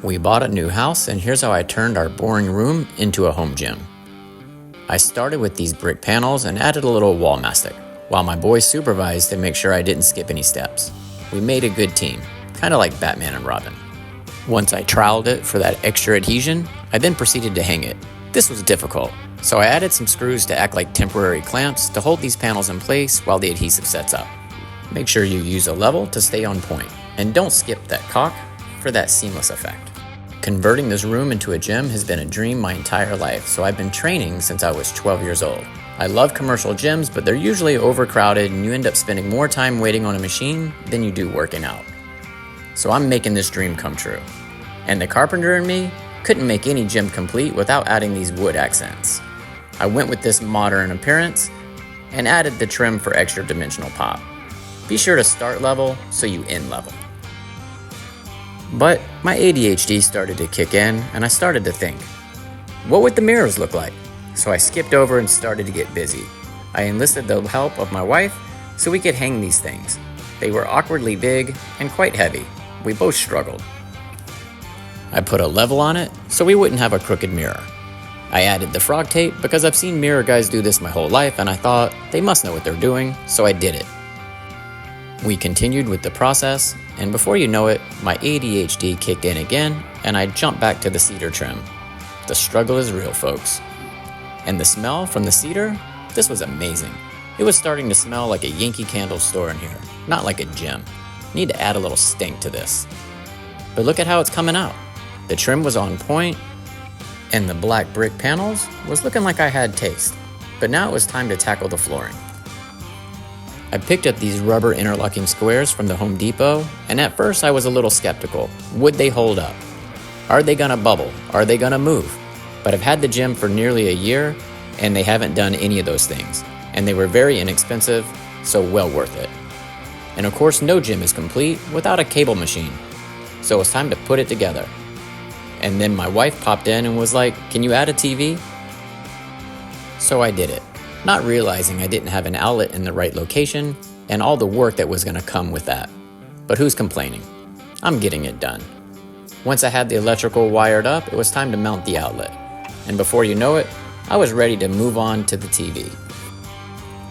We bought a new house, and here's how I turned our boring room into a home gym. I started with these brick panels and added a little wall mastic, while my boys supervised to make sure I didn't skip any steps. We made a good team, kind of like Batman and Robin. Once I troweled it for that extra adhesion, I then proceeded to hang it. This was difficult, so I added some screws to act like temporary clamps to hold these panels in place while the adhesive sets up. Make sure you use a level to stay on point, and don't skip that caulk for that seamless effect. Converting this room into a gym has been a dream my entire life, so I've been training since I was 12 years old. I love commercial gyms, but they're usually overcrowded and you end up spending more time waiting on a machine than you do working out. So I'm making this dream come true. And the carpenter in me couldn't make any gym complete without adding these wood accents. I went with this modern appearance and added the trim for extra dimensional pop. Be sure to start level so you end level. But my ADHD started to kick in and I started to think, what would the mirrors look like? So I skipped over and started to get busy. I enlisted the help of my wife so we could hang these things. They were awkwardly big and quite heavy. We both struggled. I put a level on it so we wouldn't have a crooked mirror. I added the frog tape because I've seen mirror guys do this my whole life and I thought they must know what they're doing, so I did it. We continued with the process, and before you know it, my ADHD kicked in again and I jumped back to the cedar trim. The struggle is real, folks. And the smell from the cedar, this was amazing. It was starting to smell like a Yankee Candle store in here, not like a gym. Need to add a little stink to this. But look at how it's coming out. The trim was on point, and the black brick panels was looking like I had taste. But now it was time to tackle the flooring. I picked up these rubber interlocking squares from the Home Depot, and at first I was a little skeptical. Would they hold up? Are they gonna bubble? Are they gonna move? But I've had the gym for nearly a year, and they haven't done any of those things. And they were very inexpensive, so well worth it. And of course, no gym is complete without a cable machine. So it's time to put it together. And then my wife popped in and was like, can you add a TV? So I did it, not realizing I didn't have an outlet in the right location and all the work that was gonna come with that. But who's complaining? I'm getting it done. Once I had the electrical wired up, it was time to mount the outlet. And before you know it, I was ready to move on to the TV.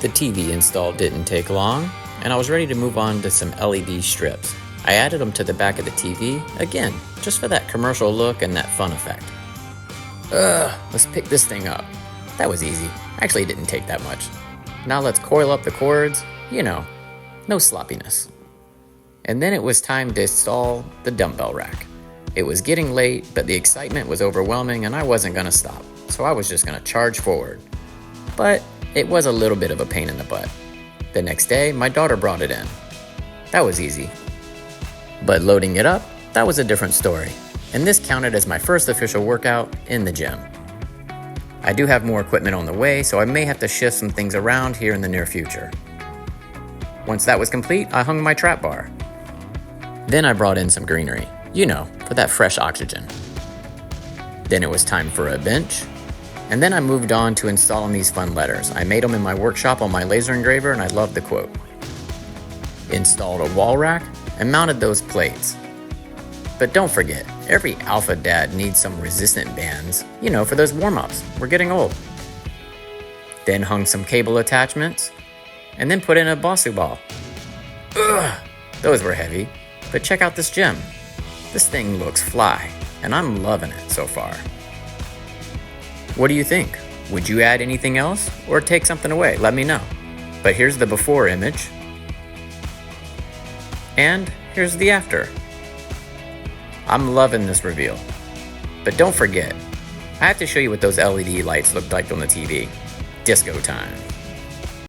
The TV install didn't take long, and I was ready to move on to some LED strips. I added them to the back of the TV, again, just for that commercial look and that fun effect. Let's pick this thing up. That was easy. Actually, it didn't take that much. Now let's coil up the cords, no sloppiness. And then it was time to install the dumbbell rack. It was getting late, but the excitement was overwhelming and I wasn't gonna stop, so I was just gonna charge forward. But it was a little bit of a pain in the butt. The next day, my daughter brought it in. That was easy. But loading it up, that was a different story. And this counted as my first official workout in the gym. I do have more equipment on the way, so I may have to shift some things around here in the near future. Once that was complete, I hung my trap bar. Then I brought in some greenery, for that fresh oxygen. Then it was time for a bench. And then I moved on to installing these fun letters. I made them in my workshop on my laser engraver and I love the quote. Installed a wall rack and mounted those plates. But don't forget, every alpha dad needs some resistant bands, for those warm-ups. We're getting old. Then hung some cable attachments and then put in a Bosu ball. Those were heavy, but check out this gym. This thing looks fly and I'm loving it so far. What do you think? Would you add anything else or take something away? Let me know. But here's the before image. And here's the after. I'm loving this reveal. But don't forget, I have to show you what those LED lights looked like on the TV. Disco time.